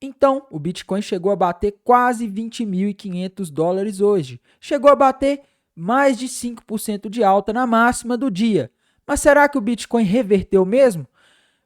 Então, o Bitcoin chegou a bater quase 20.500 dólares hoje. Chegou a bater mais de 5% de alta na máxima do dia. Mas será que o Bitcoin reverteu mesmo?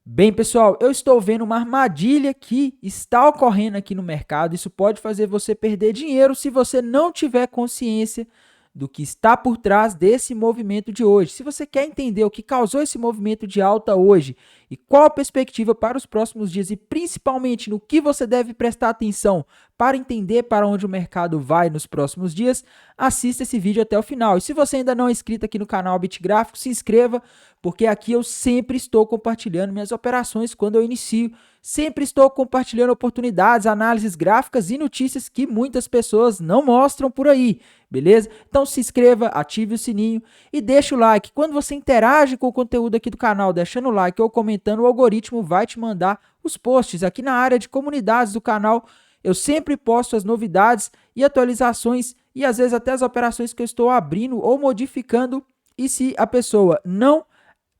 Bem, pessoal, eu estou vendo uma armadilha que está ocorrendo aqui no mercado. Isso pode fazer você perder dinheiro se você não tiver consciência do que está por trás desse movimento de hoje. Se você quer entender o que causou esse movimento de alta hoje e qual a perspectiva para os próximos dias e principalmente no que você deve prestar atenção para entender para onde o mercado vai nos próximos dias, assista esse vídeo até o final. E se você ainda não é inscrito aqui no canal Bitgráfico, se inscreva, porque aqui eu sempre estou compartilhando minhas operações quando eu inicio. Sempre estou compartilhando oportunidades, análises gráficas e notícias que muitas pessoas não mostram por aí, beleza? Então se inscreva, ative o sininho e deixa o like. Quando você interage com o conteúdo aqui do canal, deixando o like ou comentando, o algoritmo vai te mandar os posts. Aqui na área de comunidades do canal, eu sempre posto as novidades e atualizações e às vezes até as operações que eu estou abrindo ou modificando. E se a pessoa não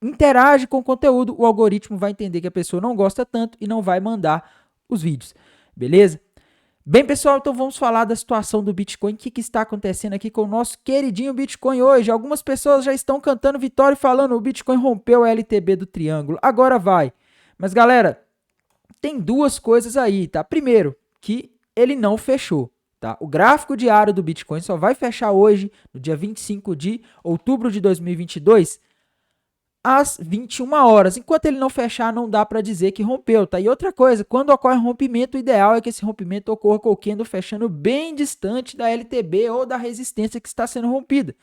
interage com o conteúdo, o algoritmo vai entender que a pessoa não gosta tanto e não vai mandar os vídeos, beleza? Bem, pessoal, então vamos falar da situação do Bitcoin, o que está acontecendo aqui com o nosso queridinho Bitcoin hoje. Algumas pessoas já estão cantando vitória e falando o Bitcoin rompeu a LTB do triângulo, agora vai. Mas, galera, tem duas coisas aí, tá? Primeiro, que ele não fechou, tá? O gráfico diário do Bitcoin só vai fechar hoje, no dia 25 de outubro de 2022, às 21 horas. Enquanto ele não fechar, não dá para dizer que rompeu, tá? E outra coisa, quando ocorre rompimento, o ideal é que esse rompimento ocorra com o candle fechando bem distante da LTB ou da resistência que está sendo rompida.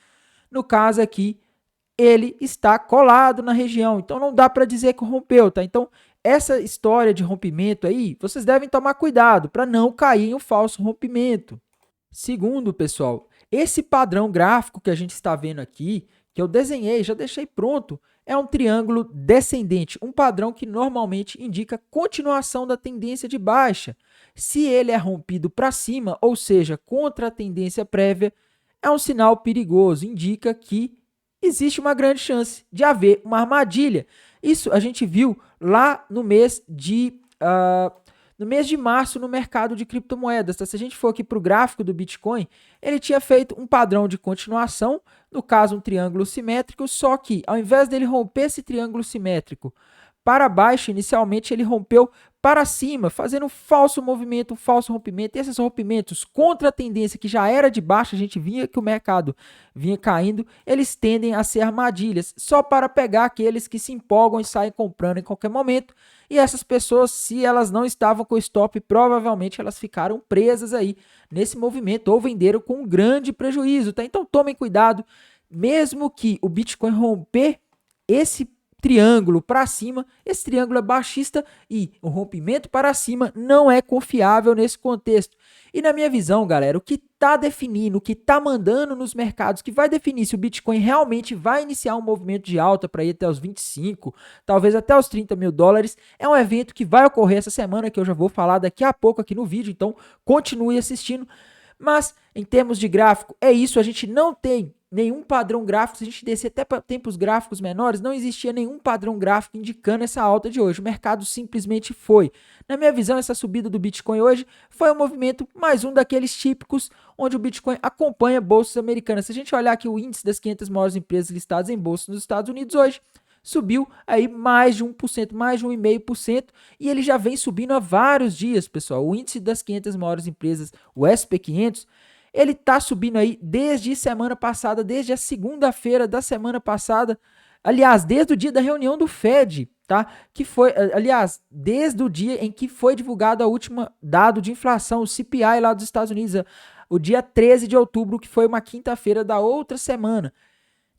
No caso aqui, ele está colado na região, então não dá para dizer que rompeu, tá? Então, essa história de rompimento aí, vocês devem tomar cuidado para não cair em um falso rompimento. Segundo, pessoal, esse padrão gráfico que a gente está vendo aqui, que eu desenhei, já deixei pronto, é um triângulo descendente, um padrão que normalmente indica continuação da tendência de baixa. Se ele é rompido para cima, ou seja, contra a tendência prévia, é um sinal perigoso, indica que existe uma grande chance de haver uma armadilha. Isso a gente viu lá no mês de março no mercado de criptomoedas. Tá? Se a gente for aqui para o gráfico do Bitcoin, ele tinha feito um padrão de continuação, no caso um triângulo simétrico, só que ao invés dele romper esse triângulo simétrico para baixo, inicialmente ele rompeu para cima, fazendo um falso movimento, um falso rompimento. E esses rompimentos contra a tendência que já era de baixa, a gente via que o mercado vinha caindo, eles tendem a ser armadilhas, só para pegar aqueles que se empolgam e saem comprando em qualquer momento. E essas pessoas, se elas não estavam com stop, provavelmente elas ficaram presas aí nesse movimento ou venderam com um grande prejuízo, tá? Então tomem cuidado, mesmo que o Bitcoin romper esse triângulo para cima, esse triângulo é baixista e o rompimento para cima não é confiável nesse contexto. E na minha visão, galera, o que está definindo, o que está mandando nos mercados, que vai definir se o Bitcoin realmente vai iniciar um movimento de alta para ir até os 25, talvez até os 30 mil dólares, é um evento que vai ocorrer essa semana, que eu já vou falar daqui a pouco aqui no vídeo, então continue assistindo. Mas em termos de gráfico, é isso, a gente não tem nenhum padrão gráfico. Se a gente descer até para tempos gráficos menores, não existia nenhum padrão gráfico indicando essa alta de hoje. O mercado simplesmente foi. Na minha visão, essa subida do Bitcoin hoje foi um movimento, mais um daqueles típicos, onde o Bitcoin acompanha bolsas americanas. Se a gente olhar aqui o índice das 500 maiores empresas listadas em bolsas nos Estados Unidos hoje, subiu aí mais de 1%, mais de 1,5%, e ele já vem subindo há vários dias, pessoal. O índice das 500 maiores empresas, o SP500, ele está subindo aí desde semana passada, desde a segunda-feira da semana passada, aliás, desde o dia da reunião do Fed, tá? Que foi, aliás, desde o dia em que foi divulgado a última dado de inflação, o CPI lá dos Estados Unidos, o dia 13 de outubro, que foi uma quinta-feira da outra semana.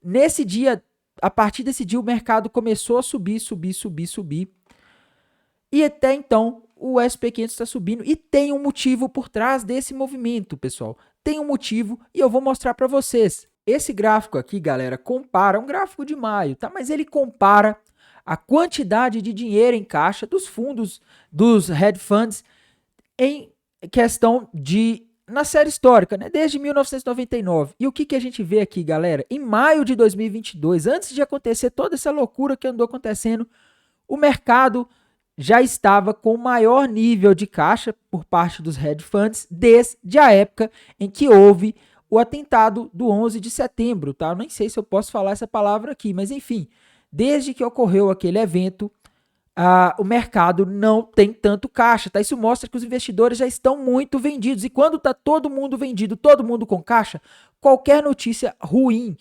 Nesse dia, a partir desse dia, o mercado começou a subir. E até então, o SP500 está subindo e tem um motivo por trás desse movimento, pessoal. Tem um motivo e eu vou mostrar para vocês. Esse gráfico aqui, galera, compara, um gráfico de maio, tá? Mas ele compara a quantidade de dinheiro em caixa dos fundos, dos hedge funds, em questão de, na série histórica, né? Desde 1999. E o que a gente vê aqui, galera? Em maio de 2022, antes de acontecer toda essa loucura que andou acontecendo, o mercado já estava com o maior nível de caixa por parte dos hedge funds desde a época em que houve o atentado do 11 de setembro, tá? Eu nem sei se eu posso falar essa palavra aqui, mas enfim, desde que ocorreu aquele evento, o mercado não tem tanto caixa, tá? Isso mostra que os investidores já estão muito vendidos, e quando tá todo mundo vendido, todo mundo com caixa, qualquer notícia ruim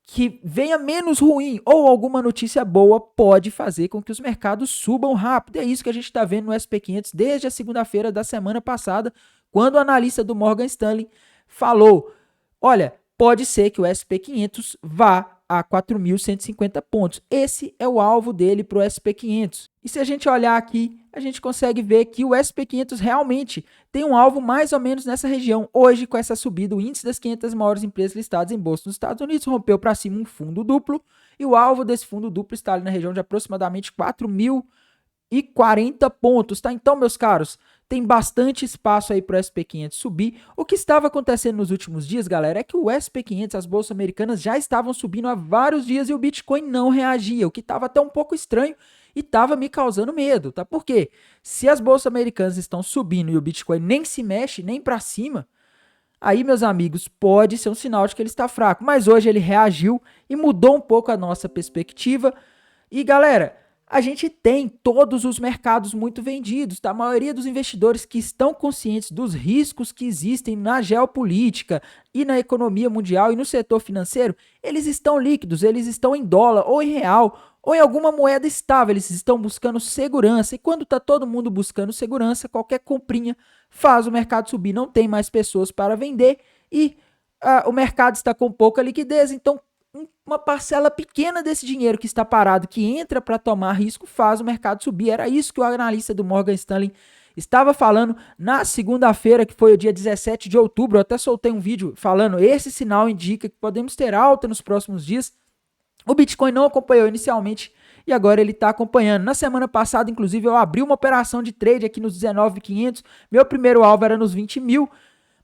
que venha menos ruim ou alguma notícia boa pode fazer com que os mercados subam rápido. É isso que a gente está vendo no SP500 desde a segunda-feira da semana passada, quando o analista do Morgan Stanley falou, olha, pode ser que o SP500 vá a 4.150 pontos. Esse é o alvo dele para o SP500. E se a gente olhar aqui, a gente consegue ver que o SP500 realmente tem um alvo mais ou menos nessa região. Hoje, com essa subida, o índice das 500 maiores empresas listadas em bolsa nos Estados Unidos rompeu para cima um fundo duplo, e o alvo desse fundo duplo está ali na região de aproximadamente 4.040 pontos, tá? Então, meus caros, tem bastante espaço aí para o SP500 subir. O que estava acontecendo nos últimos dias, galera, é que o SP500, as bolsas americanas, já estavam subindo há vários dias e o Bitcoin não reagia, o que estava até um pouco estranho e estava me causando medo, tá? Por quê? Se as bolsas americanas estão subindo e o Bitcoin nem se mexe, nem para cima, aí, meus amigos, pode ser um sinal de que ele está fraco. Mas hoje ele reagiu e mudou um pouco a nossa perspectiva. E, galera, a gente tem todos os mercados muito vendidos, tá? A maioria dos investidores que estão conscientes dos riscos que existem na geopolítica e na economia mundial e no setor financeiro, eles estão líquidos, eles estão em dólar ou em real ou em alguma moeda estável, eles estão buscando segurança. E quando está todo mundo buscando segurança, qualquer comprinha faz o mercado subir, não tem mais pessoas para vender e o mercado está com pouca liquidez, então uma parcela pequena desse dinheiro que está parado, que entra para tomar risco, faz o mercado subir. Era isso que o analista do Morgan Stanley estava falando na segunda-feira, que foi o dia 17 de outubro. Eu até soltei um vídeo falando, esse sinal indica que podemos ter alta nos próximos dias. O Bitcoin não acompanhou inicialmente e agora ele está acompanhando. Na semana passada, inclusive, eu abri uma operação de trade aqui nos 19.500. Meu primeiro alvo era nos 20 mil.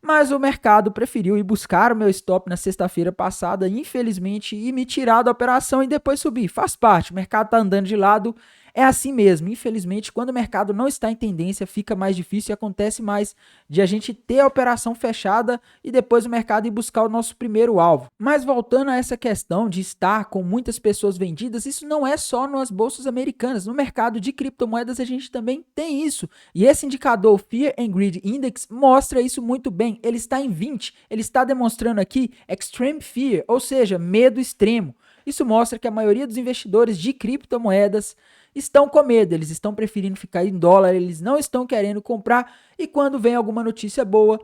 Mas o mercado preferiu ir buscar o meu stop na sexta-feira passada, infelizmente, e me tirar da operação e depois subir. Faz parte, o mercado está andando de lado, é assim mesmo. Infelizmente, quando o mercado não está em tendência, fica mais difícil e acontece mais de a gente ter a operação fechada e depois o mercado ir buscar o nosso primeiro alvo. Mas voltando a essa questão de estar com muitas pessoas vendidas, isso não é só nas bolsas americanas. No mercado de criptomoedas a gente também tem isso. E esse indicador Fear and Greed Index mostra isso muito bem. Ele está em 20, ele está demonstrando aqui Extreme Fear, ou seja, medo extremo. Isso mostra que a maioria dos investidores de criptomoedas estão com medo, eles estão preferindo ficar em dólar, eles não estão querendo comprar, e quando vem alguma notícia boa,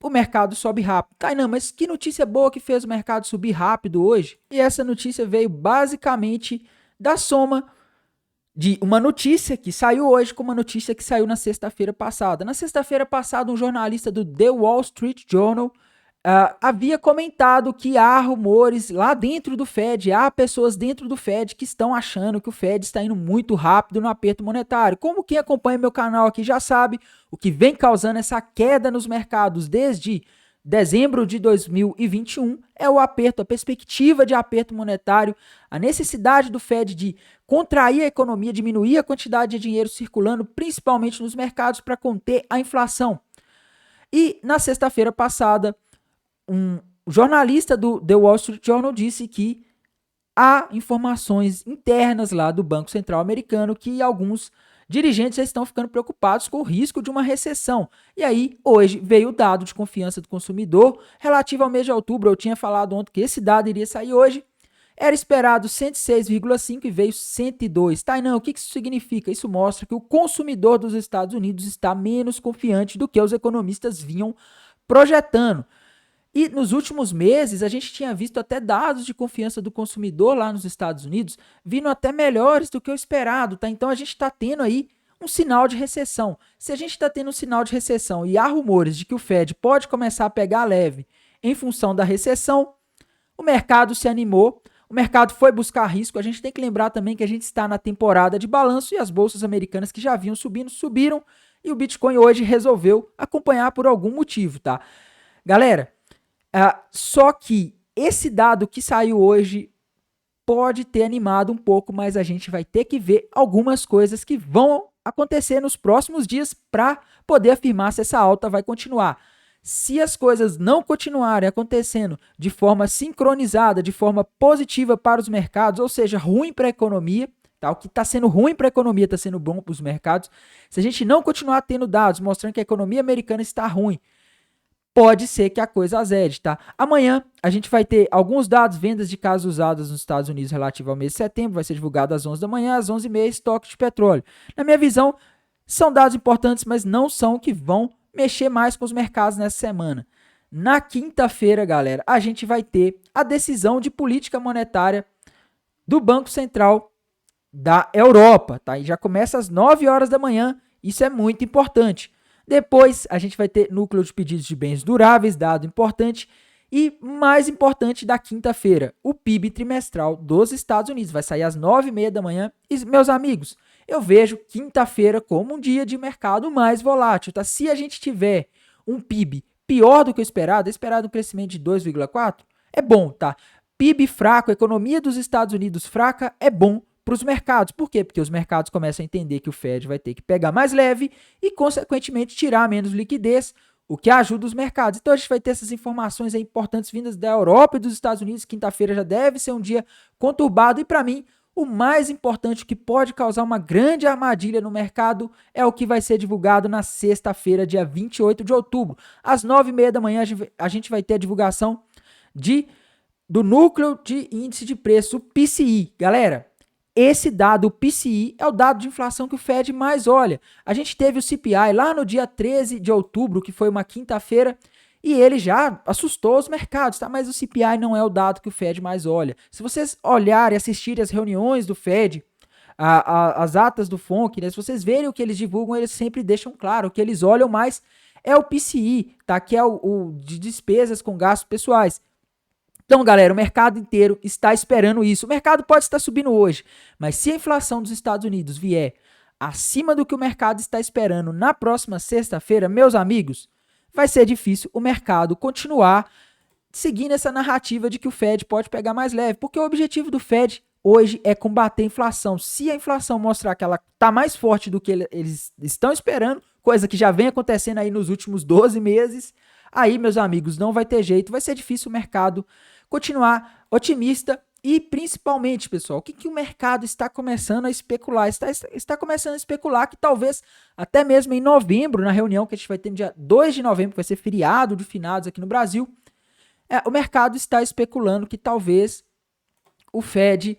o mercado sobe rápido. Tainan, mas que notícia boa que fez o mercado subir rápido hoje? E essa notícia veio basicamente da soma de uma notícia que saiu hoje com uma notícia que saiu na sexta-feira passada. Na sexta-feira passada, um jornalista do The Wall Street Journal havia comentado que há rumores lá dentro do Fed, há pessoas dentro do Fed que estão achando que o Fed está indo muito rápido no aperto monetário. Como quem acompanha meu canal aqui já sabe, o que vem causando essa queda nos mercados desde dezembro de 2021 é o aperto, a perspectiva de aperto monetário, a necessidade do Fed de contrair a economia, diminuir a quantidade de dinheiro circulando, principalmente nos mercados, para conter a inflação. E na sexta-feira passada, um jornalista do The Wall Street Journal disse que há informações internas lá do Banco Central americano que alguns dirigentes já estão ficando preocupados com o risco de uma recessão. E aí, hoje, veio o dado de confiança do consumidor relativo ao mês de outubro. Eu tinha falado ontem que esse dado iria sair hoje. Era esperado 106,5 e veio 102. Tainan, o que isso significa? Isso mostra que o consumidor dos Estados Unidos está menos confiante do que os economistas vinham projetando. E nos últimos meses, a gente tinha visto até dados de confiança do consumidor lá nos Estados Unidos vindo até melhores do que o esperado, tá? Então a gente está tendo aí um sinal de recessão. Se a gente está tendo um sinal de recessão e há rumores de que o Fed pode começar a pegar leve em função da recessão, o mercado se animou, o mercado foi buscar risco. A gente tem que lembrar também que a gente está na temporada de balanço e as bolsas americanas que já vinham subindo, subiram, e o Bitcoin hoje resolveu acompanhar por algum motivo, tá? Galera, só que esse dado que saiu hoje pode ter animado um pouco, mas a gente vai ter que ver algumas coisas que vão acontecer nos próximos dias para poder afirmar se essa alta vai continuar. Se as coisas não continuarem acontecendo de forma sincronizada, de forma positiva para os mercados, ou seja, ruim para a economia, tá? O que está sendo ruim para a economia está sendo bom para os mercados. Se a gente não continuar tendo dados mostrando que a economia americana está ruim, pode ser que a coisa azede, tá? Amanhã a gente vai ter alguns dados, vendas de casas usadas nos Estados Unidos relativo ao mês de setembro, vai ser divulgado às 11 da manhã, às 11h30, estoque de petróleo. Na minha visão, são dados importantes, mas não são que vão mexer mais com os mercados nessa semana. Na quinta-feira, galera, a gente vai ter a decisão de política monetária do Banco Central da Europa, tá? E já começa às 9 horas da manhã, isso é muito importante. Depois, a gente vai ter núcleo de pedidos de bens duráveis, dado importante. E, mais importante da quinta-feira, o PIB trimestral dos Estados Unidos. Vai sair às 9h30 da manhã. E, meus amigos, eu vejo quinta-feira como um dia de mercado mais volátil, tá? Se a gente tiver um PIB pior do que o esperado um crescimento de 2,4%, é bom, tá? PIB fraco, economia dos Estados Unidos fraca, é bom para os mercados. Por quê? Porque os mercados começam a entender que o Fed vai ter que pegar mais leve e, consequentemente, tirar menos liquidez, o que ajuda os mercados. Então, a gente vai ter essas informações importantes vindas da Europa e dos Estados Unidos. Quinta-feira já deve ser um dia conturbado. E, para mim, o mais importante, que pode causar uma grande armadilha no mercado, é o que vai ser divulgado na sexta-feira, dia 28 de outubro. Às 9h30 da manhã, a gente vai ter a divulgação do núcleo de índice de preço, o PCI. Galera, esse dado, o PCI, é o dado de inflação que o Fed mais olha. A gente teve o CPI lá no dia 13 de outubro, que foi uma quinta-feira, e ele já assustou os mercados, tá? Mas o CPI não é o dado que o Fed mais olha. Se vocês olharem, assistirem as reuniões do Fed, as atas do FONC, né? Se vocês verem o que eles divulgam, eles sempre deixam claro, o que eles olham mais é o PCI, tá? Que é o de despesas com gastos pessoais. Então, galera, o mercado inteiro está esperando isso. O mercado pode estar subindo hoje, mas se a inflação dos Estados Unidos vier acima do que o mercado está esperando na próxima sexta-feira, meus amigos, vai ser difícil o mercado continuar seguindo essa narrativa de que o Fed pode pegar mais leve, porque o objetivo do Fed hoje é combater a inflação. Se a inflação mostrar que ela está mais forte do que eles estão esperando, coisa que já vem acontecendo aí nos últimos 12 meses, aí, meus amigos, não vai ter jeito, vai ser difícil o mercado continuar otimista. E, principalmente, pessoal, o que o mercado está começando a especular? Está começando a especular que talvez até mesmo em novembro, na reunião que a gente vai ter no dia 2 de novembro, que vai ser feriado de finados aqui no Brasil, o mercado está especulando que talvez o Fed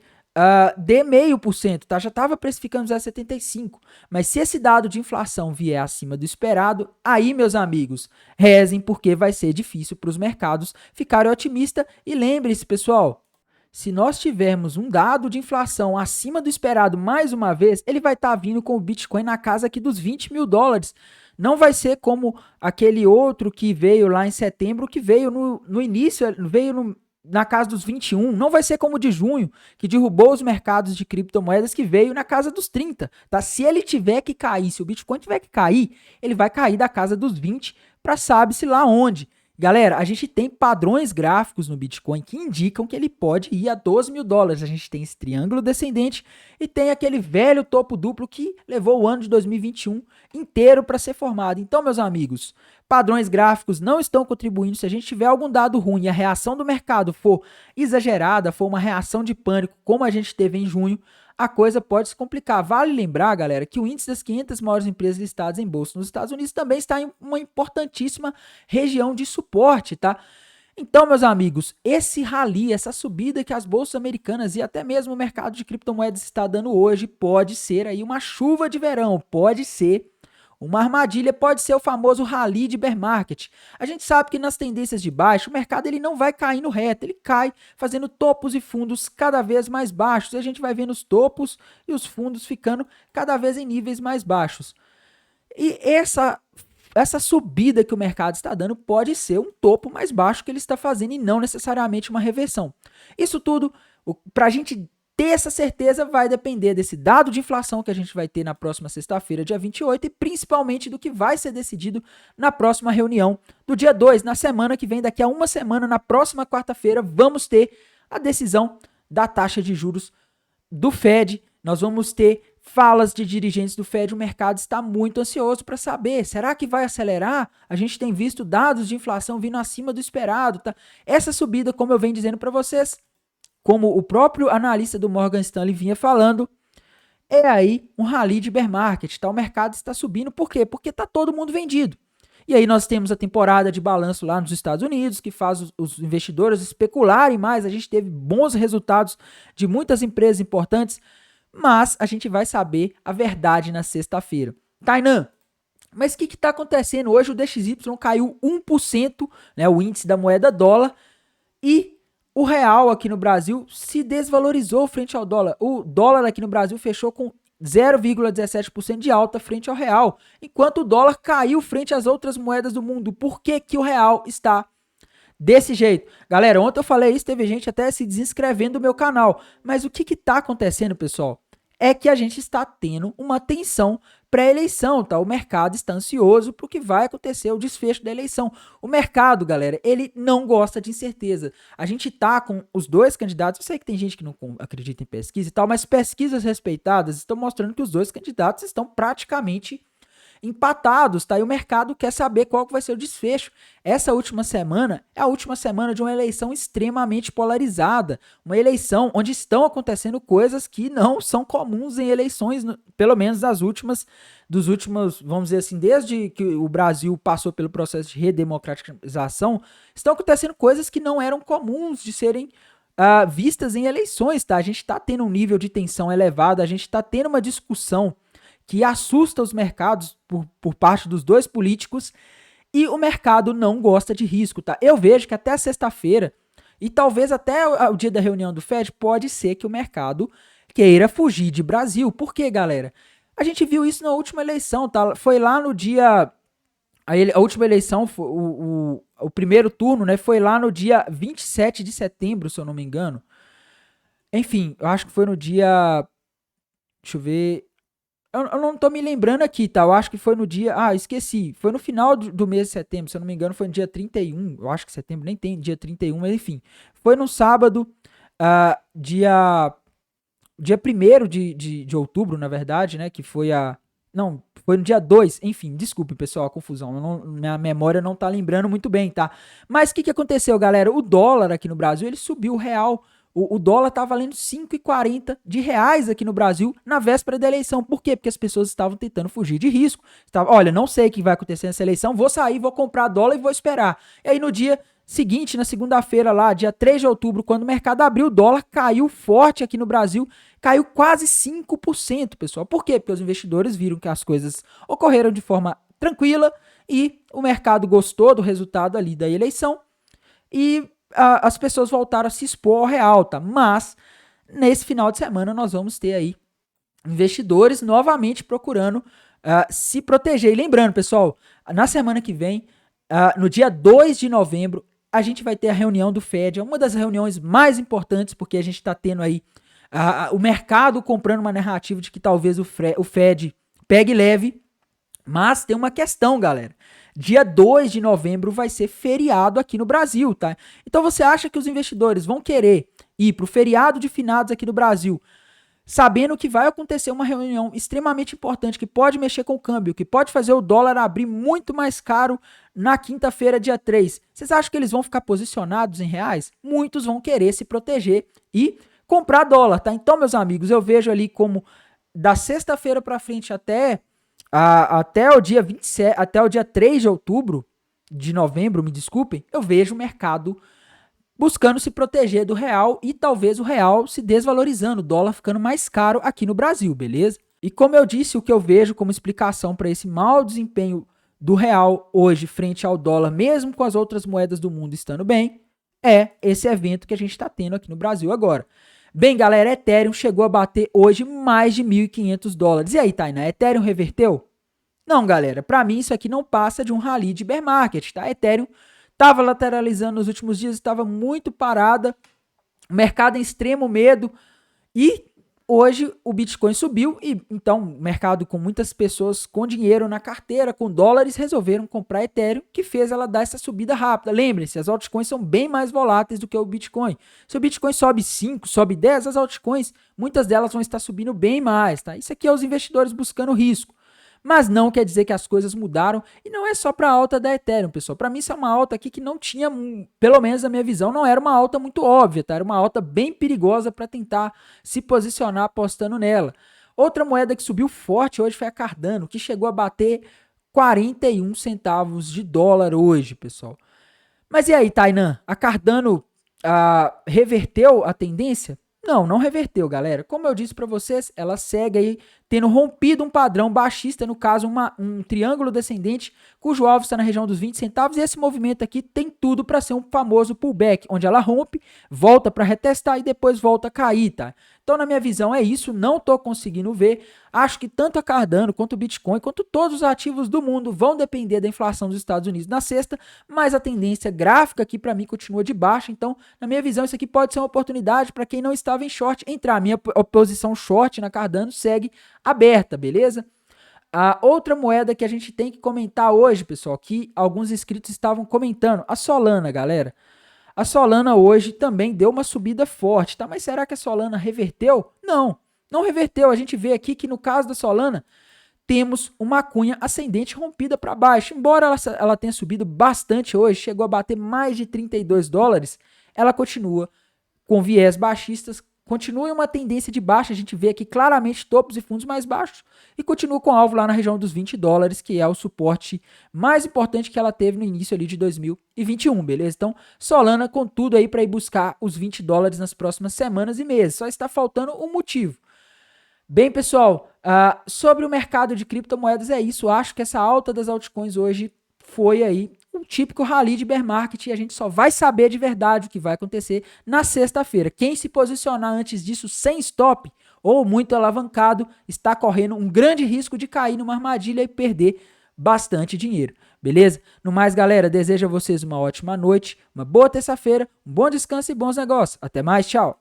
dê 0,5%, tá? Já estava precificando 0,75%, mas se esse dado de inflação vier acima do esperado, aí, meus amigos, rezem, porque vai ser difícil para os mercados ficarem otimistas. E lembre-se, pessoal, se nós tivermos um dado de inflação acima do esperado mais uma vez, ele vai estar vindo com o Bitcoin na casa aqui dos $20 mil. Não vai ser como aquele outro que veio lá em setembro, que veio no início, na casa dos 21, não vai ser como o de junho, que derrubou os mercados de criptomoedas, que veio na casa dos 30, tá? Se ele tiver que cair, se o Bitcoin tiver que cair, ele vai cair da casa dos 20 para sabe-se lá onde. Galera, a gente tem padrões gráficos no Bitcoin que indicam que ele pode ir a $12 mil. A gente tem esse triângulo descendente e tem aquele velho topo duplo que levou o ano de 2021 inteiro para ser formado. Então, meus amigos, padrões gráficos não estão contribuindo. Se a gente tiver algum dado ruim e a reação do mercado for exagerada, for uma reação de pânico como a gente teve em junho, a coisa pode se complicar. Vale lembrar, galera, que o índice das 500 maiores empresas listadas em bolsa nos Estados Unidos também está em uma importantíssima região de suporte, tá? Então, meus amigos, esse rally, essa subida que as bolsas americanas e até mesmo o mercado de criptomoedas está dando hoje, pode ser aí uma chuva de verão, pode ser uma armadilha, pode ser o famoso rally de bear market. A gente sabe que nas tendências de baixo, o mercado ele não vai cair no reto, ele cai fazendo topos e fundos cada vez mais baixos. E a gente vai vendo os topos e os fundos ficando cada vez em níveis mais baixos. E essa subida que o mercado está dando pode ser um topo mais baixo que ele está fazendo e não necessariamente uma reversão. Isso tudo, para a gente ter essa certeza, vai depender desse dado de inflação que a gente vai ter na próxima sexta-feira, dia 28, e principalmente do que vai ser decidido na próxima reunião do dia 2, na semana que vem, daqui a uma semana, na próxima quarta-feira, vamos ter a decisão da taxa de juros do Fed. Nós vamos ter falas de dirigentes do Fed, o mercado está muito ansioso para saber, será que vai acelerar? A gente tem visto dados de inflação vindo acima do esperado, tá? Essa subida, como eu venho dizendo para vocês, como o próprio analista do Morgan Stanley vinha falando, é aí um rally de bear market, tá? O mercado está subindo, por quê? Porque tá todo mundo vendido. E aí nós temos a temporada de balanço lá nos Estados Unidos, que faz os investidores especularem mais. A gente teve bons resultados de muitas empresas importantes, mas a gente vai saber a verdade na sexta-feira. Tainan, mas o que está acontecendo? Hoje o DXY caiu 1%, né, o índice da moeda dólar, e o real aqui no Brasil se desvalorizou frente ao dólar. O dólar aqui no Brasil fechou com 0,17% de alta frente ao real, enquanto o dólar caiu frente às outras moedas do mundo. Por que que o real está desse jeito? Galera, ontem eu falei isso, teve gente até se desinscrevendo do meu canal. Mas o que está acontecendo, pessoal? É que a gente está tendo uma tensão pré-eleição, tá? O mercado está ansioso para o que vai acontecer, o desfecho da eleição. O mercado, galera, ele não gosta de incerteza. A gente tá com os dois candidatos, eu sei que tem gente que não acredita em pesquisa e tal, mas pesquisas respeitadas estão mostrando que os dois candidatos estão praticamente empatados, tá? E o mercado quer saber qual que vai ser o desfecho. Essa última semana é a última semana de uma eleição extremamente polarizada, uma eleição onde estão acontecendo coisas que não são comuns em eleições, pelo menos dos últimos, vamos dizer assim, desde que o Brasil passou pelo processo de redemocratização, estão acontecendo coisas que não eram comuns de serem vistas em eleições, tá? A gente está tendo um nível de tensão elevado, a gente está tendo uma discussão que assusta os mercados por parte dos dois políticos, e o mercado não gosta de risco, tá? Eu vejo que até sexta-feira, e talvez até o dia da reunião do Fed, pode ser que o mercado queira fugir de Brasil. Por quê, galera? A gente viu isso na última eleição, tá? Foi lá no dia... A última eleição, o primeiro turno, né? Foi lá no dia 27 de setembro, se eu não me engano. Enfim, eu acho que foi no dia... Deixa eu ver... Eu não tô me lembrando aqui, tá? Eu acho que foi no dia... esqueci. Foi no final do mês de setembro, se eu não me engano, foi no dia 31. Eu acho que setembro nem tem dia 31, mas enfim. Foi no sábado, dia 1º de outubro, na verdade, né? Que foi Não, foi no dia 2. Enfim, desculpe, pessoal, a confusão. Minha memória não tá lembrando muito bem, tá? Mas o que aconteceu, galera? O dólar aqui no Brasil, ele subiu, o real... O dólar tá valendo R$5,40 aqui no Brasil na véspera da eleição. Por quê? Porque as pessoas estavam tentando fugir de risco. Olha, não sei o que vai acontecer nessa eleição, vou sair, vou comprar dólar e vou esperar. E aí no dia seguinte, na segunda-feira lá, dia 3 de outubro, quando o mercado abriu, o dólar caiu forte aqui no Brasil, caiu quase 5%, pessoal. Por quê? Porque os investidores viram que as coisas ocorreram de forma tranquila e o mercado gostou do resultado ali da eleição e as pessoas voltaram a se expor ao real, tá? Mas, nesse final de semana, nós vamos ter aí investidores novamente procurando se proteger. E lembrando, pessoal, na semana que vem, no dia 2 de novembro, a gente vai ter a reunião do Fed, é uma das reuniões mais importantes, porque a gente está tendo aí o mercado comprando uma narrativa de que talvez o Fed pegue leve, mas tem uma questão, galera. Dia 2 de novembro vai ser feriado aqui no Brasil, tá? Então você acha que os investidores vão querer ir pro feriado de finados aqui no Brasil, sabendo que vai acontecer uma reunião extremamente importante, que pode mexer com o câmbio, que pode fazer o dólar abrir muito mais caro na quinta-feira, dia 3. Vocês acham que eles vão ficar posicionados em reais? Muitos vão querer se proteger e comprar dólar, tá? Então, meus amigos, eu vejo ali como da sexta-feira para frente até o dia 27, até o dia 3 de novembro, me desculpem, eu vejo o mercado buscando se proteger do real e talvez o real se desvalorizando, o dólar ficando mais caro aqui no Brasil, beleza? E como eu disse, o que eu vejo como explicação para esse mau desempenho do real hoje frente ao dólar, mesmo com as outras moedas do mundo estando bem, é esse evento que a gente está tendo aqui no Brasil agora. Bem, galera, Ethereum chegou a bater hoje mais de $1.500. E aí, Tainá, Ethereum reverteu? Não, galera, para mim isso aqui não passa de um rally de bear market, tá? Ethereum estava lateralizando nos últimos dias, estava muito parada, o mercado em extremo medo e hoje o Bitcoin subiu e então o mercado com muitas pessoas com dinheiro na carteira, com dólares, resolveram comprar Ethereum, que fez ela dar essa subida rápida. Lembrem-se, as altcoins são bem mais voláteis do que o Bitcoin. Se o Bitcoin sobe 5, sobe 10, as altcoins, muitas delas vão estar subindo bem mais, tá? Isso aqui é os investidores buscando risco. Mas não quer dizer que as coisas mudaram e não é só para a alta da Ethereum, pessoal. Para mim isso é uma alta aqui que não tinha, pelo menos na minha visão, não era uma alta muito óbvia, tá? Era uma alta bem perigosa para tentar se posicionar apostando nela. Outra moeda que subiu forte hoje foi a Cardano, que chegou a bater 41 centavos de dólar hoje, pessoal. Mas e aí, Tainan? A Cardano reverteu a tendência? Não, não reverteu, galera. Como eu disse para vocês, ela segue aí tendo rompido um padrão baixista, no caso um triângulo descendente, cujo alvo está na região dos 20 centavos, e esse movimento aqui tem tudo para ser um famoso pullback, onde ela rompe, volta para retestar e depois volta a cair, tá? Então, na minha visão, é isso, não estou conseguindo ver. Acho que tanto a Cardano, quanto o Bitcoin, quanto todos os ativos do mundo vão depender da inflação dos Estados Unidos na sexta, mas a tendência gráfica aqui para mim continua de baixa, então, na minha visão, isso aqui pode ser uma oportunidade para quem não estava em short entrar. A minha posição short na Cardano segue aberta, beleza? A outra moeda que a gente tem que comentar hoje, pessoal, que alguns inscritos estavam comentando, a Solana, galera. A Solana hoje também deu uma subida forte, tá? Mas será que a Solana reverteu? Não, não reverteu. A gente vê aqui que no caso da Solana, temos uma cunha ascendente rompida para baixo. Embora ela tenha subido bastante hoje, chegou a bater mais de 32 dólares, ela continua com viés baixistas, continua em uma tendência de baixa, a gente vê aqui claramente topos e fundos mais baixos, e continua com alvo lá na região dos 20 dólares, que é o suporte mais importante que ela teve no início ali de 2021, beleza? Então, Solana com tudo aí para ir buscar os 20 dólares nas próximas semanas e meses, só está faltando um motivo. Bem, pessoal, sobre o mercado de criptomoedas é isso, acho que essa alta das altcoins hoje foi aí um típico rally de bear market e a gente só vai saber de verdade o que vai acontecer na sexta-feira. Quem se posicionar antes disso sem stop ou muito alavancado está correndo um grande risco de cair numa armadilha e perder bastante dinheiro, beleza? No mais, galera, desejo a vocês uma ótima noite, uma boa terça-feira, um bom descanso e bons negócios. Até mais, tchau!